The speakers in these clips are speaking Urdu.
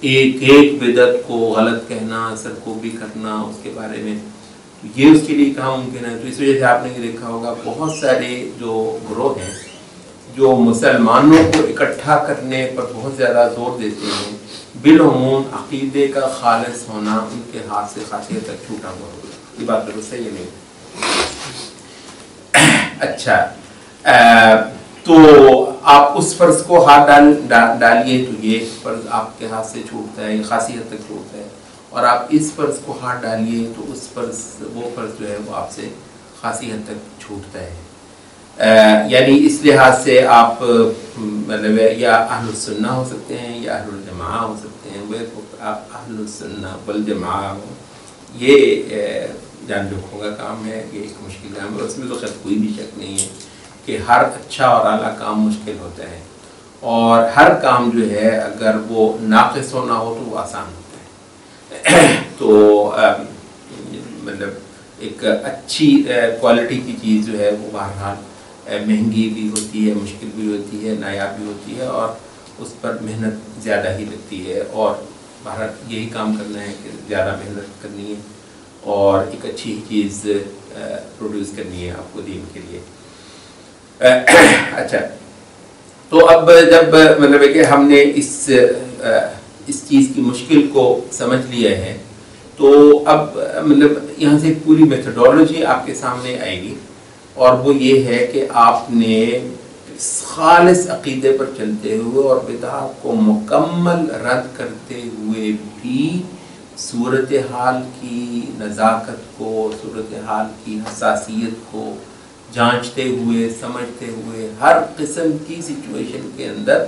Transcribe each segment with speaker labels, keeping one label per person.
Speaker 1: ایک ایک بدعت کو غلط کہنا، سرکوبی کرنا اس کے بارے میں، یہ اس کے لیے کہاں ممکن ہے؟ تو اس وجہ سے آپ نے یہ دیکھا ہوگا بہت سارے جو گروہ ہیں جو مسلمانوں کو اکٹھا کرنے پر بہت زیادہ زور دیتے ہیں، بالعموم عقیدے کا خالص ہونا ان کے ہاتھ سے خاصی حد تک چھوٹا ہوا ہوگا. یہ بات درست ہے یا نہیں؟ اچھا، تو آپ اس فرض کو ہاتھ ڈالیے تو یہ فرض آپ کے ہاتھ سے چھوٹتا ہے، خاصی حد تک چھوٹتا ہے، اور آپ اس فرض کو ہاتھ ڈالیے تو اس فرض وہ فرض جو ہے وہ آپ سے خاصی حد تک چھوٹتا ہے. یعنی اس لحاظ سے آپ مطلب یا اہل السنہ ہو سکتے ہیں یا اہل الجماعہ ہو سکتے ہیں. وہ آپ اہل السنہ والجماعہ ہو، یہ جان رکھوں کا کام ہے، یہ ایک مشکل کام ہے. اس میں تو خیر کوئی بھی شک نہیں ہے کہ ہر اچھا اور اعلیٰ کام مشکل ہوتا ہے، اور ہر کام جو ہے اگر وہ ناقص ہو نہ ہو تو وہ آسان ہوتا ہے. تو مطلب ایک اچھی کوالٹی کی چیز جو ہے وہ بہرحال مہنگی بھی ہوتی ہے، مشکل بھی ہوتی ہے، نایاب بھی ہوتی ہے، اور اس پر محنت زیادہ ہی لگتی ہے. اور بہرحال یہی کام کرنا ہے کہ زیادہ محنت کرنی ہے اور ایک اچھی چیز پروڈیوس کرنی ہے آپ کو دین کے لیے. اچھا، تو اب جب مطلب ہے کہ ہم نے اس چیز کی مشکل کو سمجھ لیا ہے تو اب مطلب یہاں سے پوری میتھڈولوجی آپ کے سامنے آئے گی، اور وہ یہ ہے کہ آپ نے خالص عقیدے پر چلتے ہوئے اور بدعات کو مکمل رد کرتے ہوئے بھی صورتحال کی نزاکت کو، صورتحال کی حساسیت کو جانچتے ہوئے، سمجھتے ہوئے، ہر قسم کی سچویشن کے اندر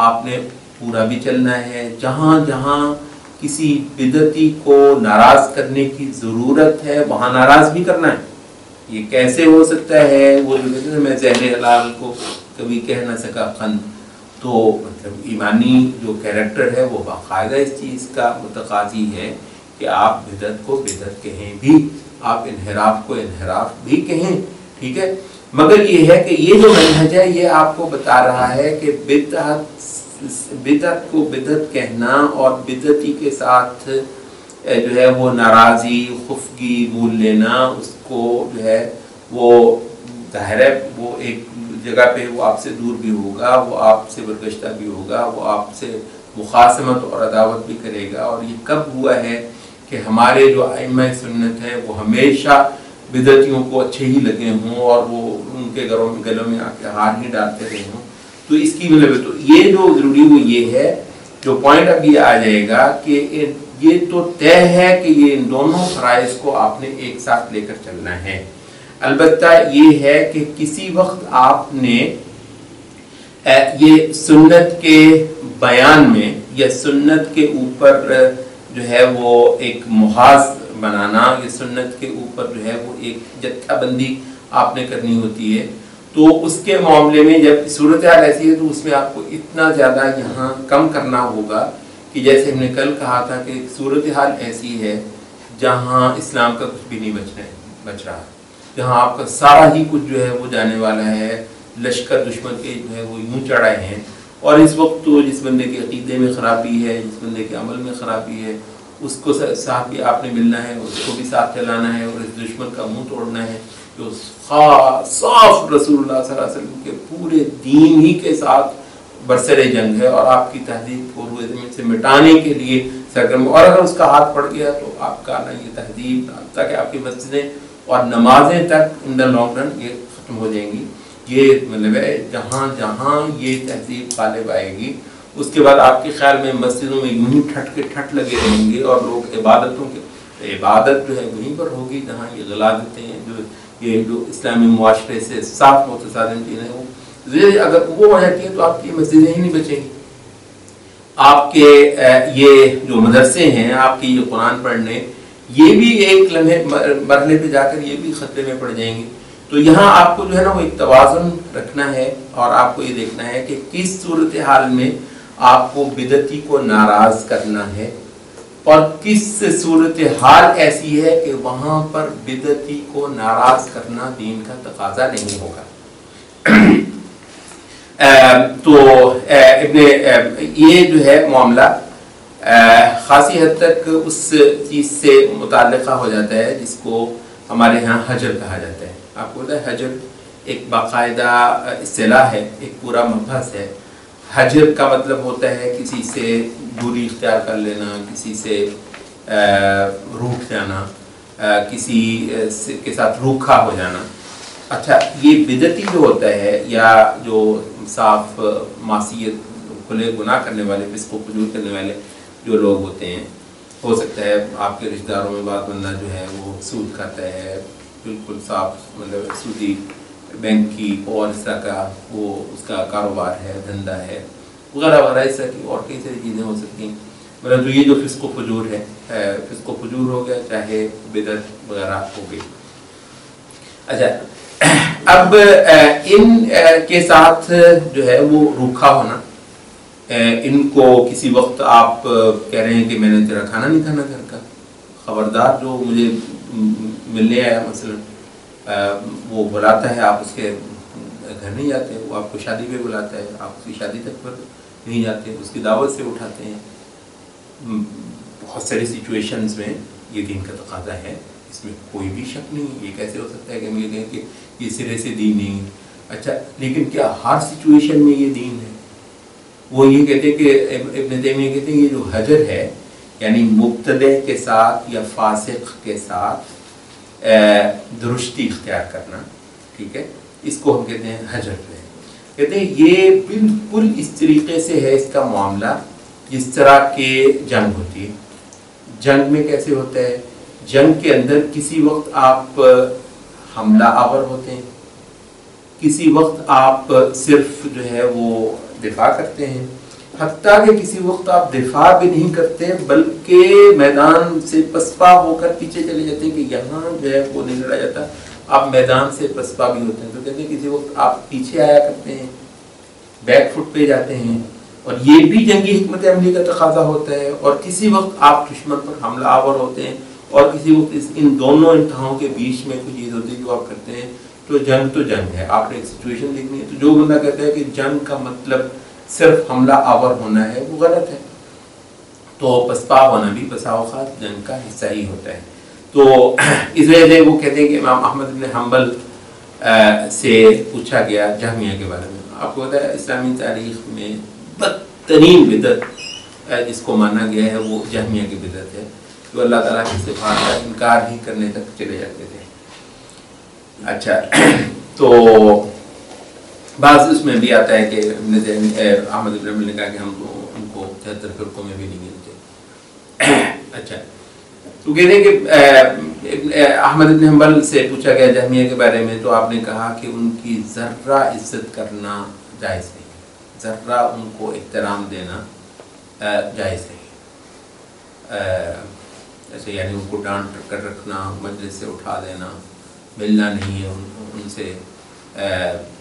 Speaker 1: آپ نے پورا بھی چلنا ہے. جہاں جہاں کسی بدعتی کو ناراض کرنے کی ضرورت ہے وہاں ناراض بھی کرنا ہے. یہ کیسے ہو سکتا ہے؟ وہ جو کہتے ہیں میں زہر حلال کو کبھی کہہ نہ سکا قند. تو مطلب ایمانی جو کیریکٹر ہے وہ باقاعدہ اس چیز کا متقاضی ہے کہ آپ بدعت کو بدعت کہیں بھی، آپ انحراف کو انحراف بھی کہیں، ٹھیک ہے. مگر یہ ہے کہ یہ جو منہج ہے یہ آپ کو بتا رہا ہے کہ بدعت کو بدعت کہنا اور بدعتی کے ساتھ جو ہے وہ ناراضی، خفگی مول لینا، اس کو جو ہے وہ ظاہر ہے وہ ایک جگہ پہ وہ آپ سے دور بھی ہوگا، وہ آپ سے برگشتہ بھی ہوگا، وہ آپ سے مخاصمت اور عداوت بھی کرے گا. اور یہ کب ہوا ہے کہ ہمارے جو ائمہ سنت ہیں وہ ہمیشہ بدعتیوں کو اچھے ہی لگے ہوں اور وہ ان کے گلوں میں آ کے ہار ہی ڈالتے رہے ہوں. تو اس کی مطلب تو یہ جو ضروری وہ یہ ہے، جو پوائنٹ اب یہ آ جائے گا کہ یہ تو طے ہے کہ یہ ان دونوں فرائض کو آپ نے ایک ساتھ لے کر چلنا ہے. البتہ یہ ہے کہ کسی وقت آپ نے یہ سنت کے بیان میں یا سنت کے اوپر جو ہے وہ ایک محاذ بنانا، یہ سنت کے اوپر جو ہے وہ ایک جتھا بندی آپ نے کرنی ہوتی ہے. تو اس کے معاملے میں جب صورتحال ایسی ہے تو اس میں آپ کو اتنا زیادہ یہاں کم کرنا ہوگا کہ جیسے ہم نے کل کہا تھا کہ صورتحال ایسی ہے جہاں اسلام کا کچھ بھی نہیں بچ رہا، جہاں آپ کا سارا ہی کچھ جو ہے وہ جانے والا ہے. لشکر دشمن کے جو ہے وہ یوں چڑھائے ہیں، اور اس وقت تو جس بندے کے عقیدے میں خرابی ہے، جس بندے کے عمل میں خرابی ہے، اس کو ساتھ بھی آپ نے ملنا ہے، اس کو بھی ساتھ چلانا ہے، اور اس دشمن کا منہ توڑنا ہے جو صاف رسول اللہ صلی اللہ علیہ وسلم کے پورے دین ہی کے ساتھ برسر جنگ ہے، اور آپ کی تہذیب کو روئے زمین سے مٹانے کے لیے سرگرم. اور اگر اس کا ہاتھ پڑ گیا تو آپ کا نہ یہ تہذیب، تاکہ آپ کی مسجدیں اور نمازیں تک ان دا لانگ رن یہ ختم ہو جائیں گی. یہ مطلب ہے جہاں جہاں یہ تہذیب غالب آئے گی اس کے بعد آپ کے خیال میں مسجدوں میں یوں ہی ٹھٹ کے ٹھٹ لگے رہیں گے، اور لوگ عبادت جو ہے وہیں پر ہوگی جہاں یہ غلاظتیں ہیں، جو اسلامی معاشرے سے صاف متصادم چیزیں ہوں. اگر وہ ہو جاتی ہیں تو آپ کی مسجدیں ہی نہیں بچیں گی. آپ کے یہ جو مدرسے ہیں، آپ کی یہ قرآن پڑھنے، یہ بھی ایک لمحے مرحلے پہ جا کر یہ بھی خطرے میں پڑ جائیں گے. تو یہاں آپ کو جو ہے نا وہ ایک توازن رکھنا ہے، اور آپ کو یہ دیکھنا ہے کہ کس صورتحال میں آپ کو بدعتی کو ناراض کرنا ہے، اور کس صورتحال ایسی ہے کہ وہاں پر بدعتی کو ناراض کرنا دین کا تقاضا نہیں ہوگا. تو یہ جو ہے معاملہ خاصی حد تک اس چیز سے متعلقہ ہو جاتا ہے جس کو ہمارے ہاں حجر کہا جاتا ہے. آپ کو پتا ہے حجر ایک باقاعدہ اصطلاح ہے، ایک پورا مبحث ہے. حجر کا مطلب ہوتا ہے کسی سے دوری اختیار کر لینا، کسی سے روٹھ جانا، کسی کے ساتھ روکھا ہو جانا. اچھا، یہ بدعتی جو ہوتا ہے یا جو صاف معصیت کھلے گناہ کرنے والے، فسق و فجور کرنے والے جو لوگ ہوتے ہیں، ہو سکتا ہے آپ کے رشتہ داروں میں بعض بندہ جو ہے وہ سود کھاتا ہے، بالکل صاف مطلب سودی بینک کی اور اس طرح کا وہ اس کا کاروبار ہے، دھندا ہے وغیرہ وغیرہ، اس طرح کی اور کئی ساری چیزیں ہو سکتی ہیں. مطلب جو یہ جو فسق و فجور ہے، فسق و فجور ہو گیا، چاہے بدعت وغیرہ ہو گئی. اچھا، اب ان کے ساتھ جو ہے وہ روکھا ہونا، ان کو کسی وقت آپ کہہ رہے ہیں کہ میں نے تیرا کھانا نہیں کھانا گھر کا، خبردار جو مجھے ملنے آیا مثلا وہ بلاتا ہے، آپ اس کے گھر نہیں جاتے، وہ آپ کو شادی پہ بلاتا ہے، آپ اس کی شادی تک پر نہیں جاتے، اس کی دعوت سے اٹھاتے ہیں. بہت ساری سچویشنز میں یہ دین کا تقاضا ہے، اس میں کوئی بھی شک نہیں. یہ کیسے ہو سکتا ہے کہ ہم یہ کہیں کہ یہ سرے سے دین نہیں. اچھا، لیکن کیا ہر سچویشن میں یہ دین ہے؟ وہ یہ کہتے ہیں کہ ابن تیمیہ کہتے ہیں یہ جو حجر ہے، یعنی مبتدع کے ساتھ یا فاسق کے ساتھ درستی اختیار کرنا، ٹھیک ہے، اس کو ہم کہتے ہیں حجر ہے. کہتے ہیں یہ بالکل اس طریقے سے ہے اس کا معاملہ جس طرح کہ جنگ ہوتی ہے. جنگ میں کیسے ہوتا ہے؟ جنگ کے اندر کسی وقت آپ حملہ آور ہوتے ہیں، کسی وقت آپ صرف جو ہے وہ دفاع کرتے ہیں، حتیٰ کہ کسی وقت آپ دفاع بھی نہیں کرتے بلکہ میدان سے پسپا ہو کر پیچھے چلے جاتے ہیں کہ یہاں جو ہے وہ نہیں لڑا جاتا، آپ میدان سے پسپا بھی ہوتے ہیں. تو کہتے ہیں کسی وقت آپ پیچھے آیا کرتے ہیں، بیک فٹ پہ جاتے ہیں، اور یہ بھی جنگی حکمت عملی کا تقاضا ہوتا ہے. اور کسی وقت آپ دشمن پر حملہ آور ہوتے ہیں، اور کسی وقت ان دونوں انتہاؤں کے بیچ میں کوئی چیز ہوتی ہے جو آپ کرتے ہیں. تو جنگ ہے، آپ نے ایک سچویشن دیکھنی ہے. تو جو بندہ کہتا ہے کہ جنگ کا مطلب صرف حملہ آور ہونا ہے، وہ غلط ہے. تو پسپا ہونا بھی بسا اوقات جنگ کا حصہ ہی ہوتا ہے. تو اس وجہ سے وہ کہتے ہیں کہ امام احمد بن حنبل سے پوچھا گیا جہمیہ کے بارے میں. آپ کو پتا ہے اسلامی تاریخ میں بدترین بدعت جس کو مانا گیا ہے وہ جہمیہ کی بدعت ہے، جو اللہ تعالیٰ کی صفات کا انکار ہی کرنے تک چلے جاتے تھے. اچھا، تو بعض اس میں بھی آتا ہے کہ احمد بن حنبل نے کہا کہ ہم ان کو 73 فرقوں میں بھی نہیں گنتے. اچھا، تو کہتے ہیں کہ احمد بن حنبل سے پوچھا گیا جہمیہ کے بارے میں، تو آپ نے کہا کہ ان کی ذرہ عزت کرنا جائز نہیں، ذرہ ان کو احترام دینا جائز نہیں. ایسے یعنی ان کو ڈانٹ کر رکھنا، مجلس سے اٹھا دینا، ملنا نہیں ہے ان سے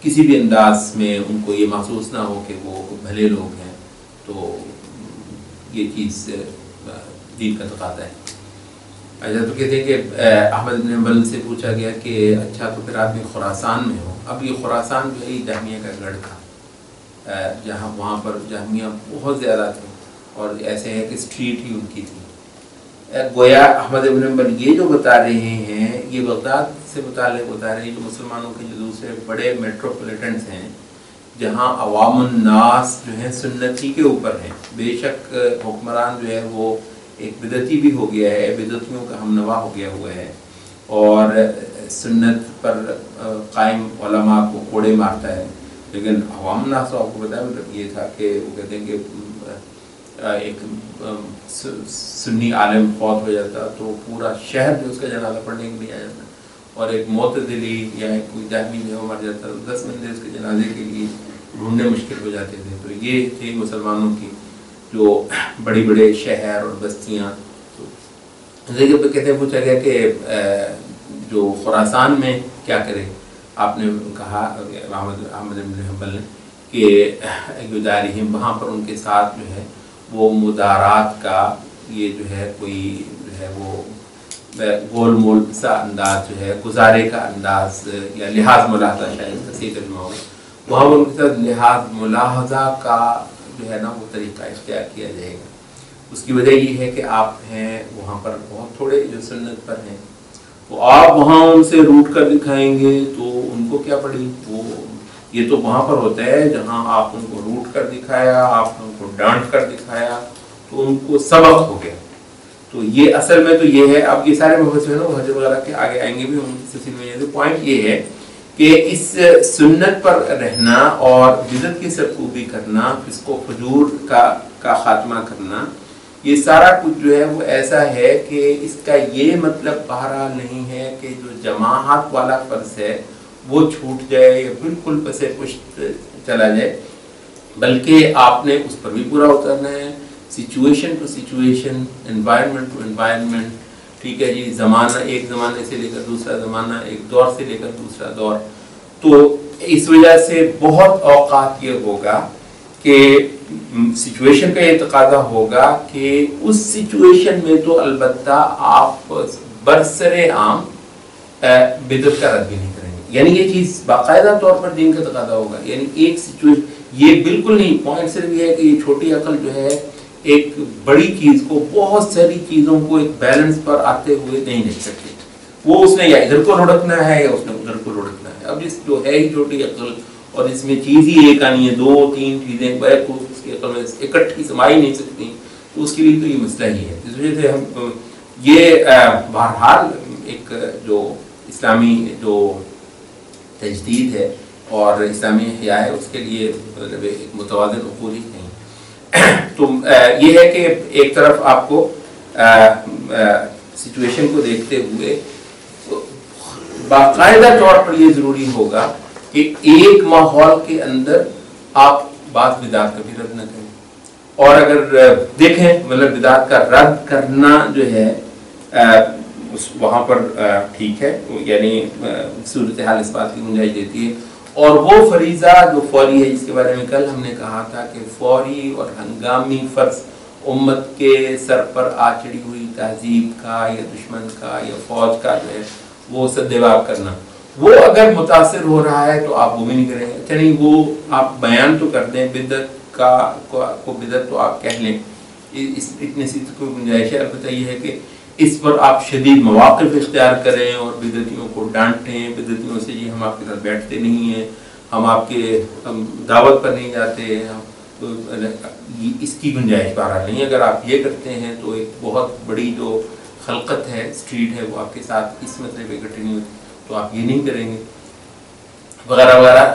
Speaker 1: کسی بھی انداز میں، ان کو یہ محسوس نہ ہو کہ وہ بھلے لوگ ہیں. تو یہ چیز دین کا تقاضا ہے. اچھا، تو کہتے ہیں کہ احمد بن حنبل سے پوچھا گیا کہ اچھا تو پھر آدمی خراسان میں ہو. اب یہ خراسان جو ہے جہمیہ کا گڑھ تھا، جہاں وہاں پر جہمیہ بہت زیادہ تھے، اور ایسے ہے کہ اسٹریٹ ہی ان کی تھی. گویا احمد بن حنبل یہ جو بتا رہے ہیں یہ بغداد سے متعلق بتا رہے ہیں، جو مسلمانوں کے جو دوسرے بڑے میٹروپولیٹنس ہیں جہاں عوام الناس جو ہیں سنتی کے اوپر ہیں. بے شک حکمران جو ہے وہ ایک بدعتی بھی ہو گیا ہے، بدعتیوں کا ہم نوا ہو گیا ہوا ہے، اور سنت پر قائم علماء کو کوڑے مارتا ہے. لیکن عوام الناس آپ کو بتایا مطلب یہ تھا کہ وہ کہتے ہیں کہ ایک سنی عالم فوت ہو جاتا تو پورا شہر جو اس کا جنازہ پڑھنے کے لیے آ جاتا، اور ایک معتزلی یا ایک کوئی جہمی جو مر جاتا تو 10 بندے اس کے جنازے کے لیے ڈھونڈنے مشکل ہو جاتے تھے. تو یہ تھے مسلمانوں کی جو بڑی بڑے شہر اور بستیاں. تو کہتے ہیں پوچھا گیا کہ جو خراسان میں کیا کرے. آپ نے کہا احمد بن حنبل نے کہ گزارہم وہاں پر ان کے ساتھ جو ہے وہ مدارات کا یہ جو ہے کوئی جو ہے وہ گول مول سا انداز جو ہے گزارے کا انداز یا لحاظ ملاحظہ شاید صحیح ترجمہ ہوگا، وہاں ان کے ساتھ لحاظ ملاحظہ کا جو ہے نا وہ طریقہ اختیار کیا جائے گا. اس کی وجہ یہ ہے کہ آپ ہیں وہاں پر بہت تھوڑے جو سنت پر ہیں، تو آپ وہاں ان سے روٹ کر دکھائیں گے تو ان کو کیا پڑی، وہ یہ تو وہاں پر ہوتا ہے جہاں آپ ان کو روٹ کر دکھایا، آپ ان کو ڈانٹ کر دکھایا تو ان کو سبق ہو گیا. تو یہ اصل میں تو یہ ہے. اب یہ سارے مبحث جو ہے نا حج وغیرہ کے آگے آئیں گے بھی ان کے سلسلے میں. پوائنٹ یہ ہے کہ اس سنت پر رہنا اور بدعت کی سرکوبی کرنا، فسق و فجور کا خاتمہ کرنا، یہ سارا کچھ جو ہے وہ ایسا ہے کہ اس کا یہ مطلب بہرحال نہیں ہے کہ جو جماعت والا فرض ہے وہ چھوٹ جائے یا بالکل پسے پشت چلا جائے، بلکہ آپ نے اس پر بھی پورا اترنا ہے. Situation to situation, environment to environment, ٹھیک ہے جی، زمانہ ایک زمانے سے لے کر دوسرا زمانہ، ایک دور سے لے کر دوسرا دور. تو اس وجہ سے بہت اوقات یہ ہوگا کہ سچویشن کا یہ تقاضا ہوگا کہ اس سچویشن میں تو البتہ آپ برسر عام بدعت کا رد بھی نہیں کریں گے. یعنی یہ چیز باقاعدہ طور پر دین کا تقاضا ہوگا. یعنی ایک سچویشن، یہ بالکل نہیں، پوائنٹ صرف یہ ہے کہ یہ چھوٹی عقل جو ہے ایک بڑی چیز کو، بہت ساری چیزوں کو ایک بیلنس پر آتے ہوئے نہیں دیکھ سکتے. وہ اس نے یا ادھر کو لڑکنا ہے یا اس نے ادھر کو لڑکنا ہے. اب اس جو ہے ہی چھوٹی عقل اور اس میں چیز ہی ایک آنی ہے، دو تین چیزیں بیک کو اس کی عقل میں اکٹھی سما ہی نہیں سکتی، تو اس کے لیے تو یہ مسئلہ ہی ہے. اس وجہ سے ہم یہ بہرحال ایک جو اسلامی جو تجدید ہے اور اسلامی احیاء ہے اس کے لیے ایک متوازن اصول ہی نہیں. تو یہ ہے کہ ایک طرف آپ کو سچویشن کو دیکھتے ہوئے باقاعدہ طور پر یہ ضروری ہوگا کہ ایک ماحول کے اندر آپ بعض بدعات کا بھی رد نہ کریں. اور اگر دیکھیں مطلب بدعات کا رد کرنا جو ہے وہاں پر ٹھیک ہے، یعنی صورتحال اس بات کی گنجائش دیتی ہے. اور وہ فریضہ جو فوری ہے، جس کے بارے میں کل ہم نے کہا تھا کہ فوری اور ہنگامی فرض امت کے سر پر آ چڑھی ہوئی تہذیب کا یا دشمن کا یا فوج کا جو ہے وہ سدباب کرنا، وہ اگر متاثر ہو رہا ہے تو آپ وہ بھی نہیں کریں گے. اچھا نہیں، وہ آپ بیان تو کر دیں، بدعت کو بدعت تو آپ کہہ لیں، اتنی سی کوئی گنجائش ہے. البتہ یہ ہے کہ اس پر آپ شدید مواقف اختیار کریں اور بدعتیوں کو ڈانٹیں، بدعتیوں سے یہ ہم آپ کے ساتھ بیٹھتے نہیں ہیں، ہم آپ کے دعوت پر نہیں جاتے، اس کی گنجائش بہرحال نہیں. اگر آپ یہ کرتے ہیں تو ایک بہت بڑی جو خلقت ہے، اسٹریٹ ہے، وہ آپ کے ساتھ اس مسئلے پہ اکٹھی نہیں ہوتی، تو آپ یہ نہیں کریں گے وغیرہ وغیرہ.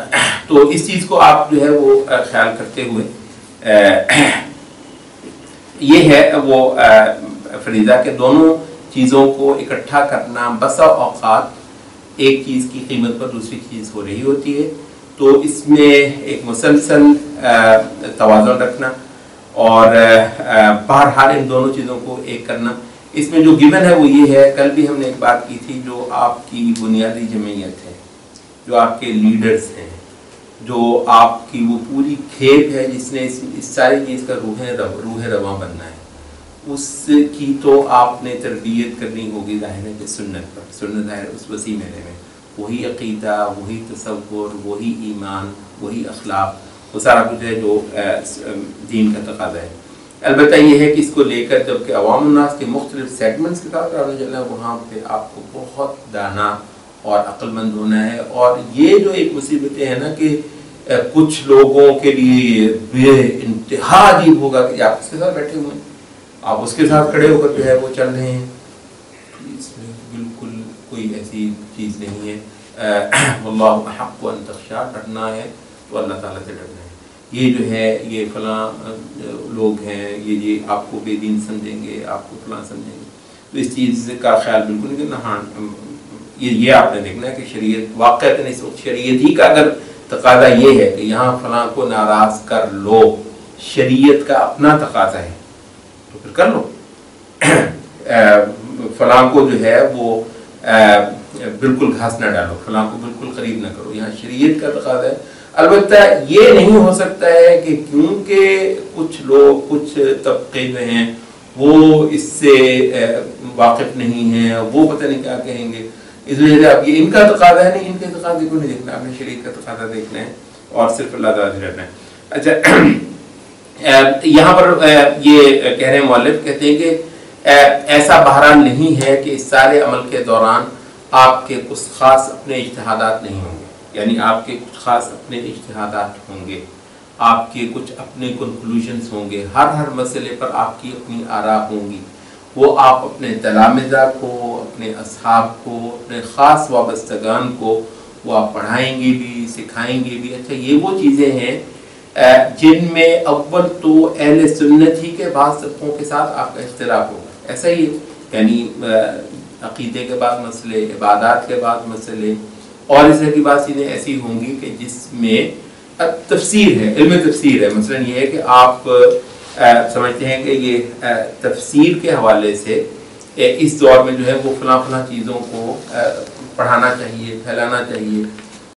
Speaker 1: تو اس چیز کو آپ جو ہے وہ خیال کرتے ہوئے یہ ہے وہ فریضہ کے دونوں چیزوں کو اکٹھا کرنا. بسا اوقات ایک چیز کی قیمت پر دوسری چیز ہو رہی ہوتی ہے، تو اس میں ایک مسلسل توازن رکھنا اور بہرحال ان دونوں چیزوں کو ایک کرنا. اس میں جو گیون ہے وہ یہ ہے، کل بھی ہم نے ایک بات کی تھی، جو آپ کی بنیادی جمعیت ہے، جو آپ کے لیڈرز ہیں، جو آپ کی وہ پوری کھیپ ہے جس نے اس ساری چیز کا روح رواں بننا ہے، اس کی تو آپ نے تربیت کرنی ہوگی ظاہر ہے کہ سنت پر. سنت ظاہر اس وسیع میلے میں وہی عقیدہ، وہی تصور، وہی ایمان، وہی اخلاق، وہ سارا کچھ ہے جو دین کا تقاضا ہے. البتہ یہ ہے کہ اس کو لے کر جب کہ عوام الناس کے مختلف سیگمنٹس کے ساتھ آنے چلنا، وہاں پہ آپ کو بہت دانا اور عقل مند ہونا ہے. اور یہ جو ایک مصیبتیں ہیں نا کہ کچھ لوگوں کے لیے بے انتہا عجیب ہوگا کہ آپ اس کے ساتھ بیٹھے ہوئے ہیں، آپ اس کے ساتھ کھڑے ہو کر جو ہے وہ چل رہے ہیں. اس میں بالکل کوئی ایسی چیز نہیں ہے. واللہ احق ان تخشى، ڈرنا ہے تو اللہ تعالیٰ سے ڈرنا ہے. یہ جو ہے یہ فلاں لوگ ہیں، یہ آپ کو بے دین سمجھیں گے، آپ کو فلاں سمجھیں گے، تو اس چیز کا خیال بالکل نہیں کرنا. ہاں یہ آپ نے دیکھنا ہے کہ شریعت واقعتاً اس وقت شریعت ہی کا اگر تقاضا یہ ہے کہ یہاں فلاں کو ناراض کر لو، شریعت کا اپنا تقاضا ہے تو پھر کر لو. فلاں کو جو ہے وہ بالکل گھاس نہ ڈالو، فلاں کو بالکل قریب نہ کرو، یہاں شریعت کا تقاضا ہے. البتہ یہ نہیں ہو سکتا ہے کہ کیونکہ کچھ لوگ، کچھ طبقے جو ہیں وہ اس سے واقف نہیں ہیں، وہ پتہ نہیں کیا کہیں گے، اس وجہ سے اب یہ ان کا تقاضا ہے. نہیں، ان کے تقاضے کو نہیں دیکھنا، آپ نے شریعت کا تقاضا دیکھنا ہے اور صرف اللہ تعالیٰ سے ڈرنا ہے. اچھا، یہاں پر یہ کہہ رہے ہیں مؤلف، کہتے ہیں کہ ایسا بہرحال نہیں ہے کہ اس سارے عمل کے دوران آپ کے کچھ خاص اپنے اجتہادات نہیں ہوں گے، یعنی آپ کے کچھ خاص اپنے اجتہادات ہوں گے، آپ کے کچھ اپنے کنکلوژنز ہوں گے، ہر مسئلے پر آپ کی اپنی آراء ہوں گی، وہ آپ اپنے تلامذہ کو، اپنے اصحاب کو، اپنے خاص وابستگان کو وہ آپ پڑھائیں گے بھی، سکھائیں گے بھی۔ اچھا، یہ وہ چیزیں ہیں جن میں اول تو اہل سنت ہی کے بعض طبقوں کے ساتھ آپ کا اختلاف ہوگا، ایسا ہی ہے، یعنی عقیدے کے بعد مسئلے، عبادات کے بعد مسئلے، اور اس طرح کی بات چیزیں ایسی ہوں گی کہ جس میں تفسیر ہے، علم تفسیر ہے۔ مثلا یہ ہے کہ آپ سمجھتے ہیں کہ یہ تفسیر کے حوالے سے اس دور میں جو ہے وہ فلاں چیزوں کو پڑھانا چاہیے، پھیلانا چاہیے،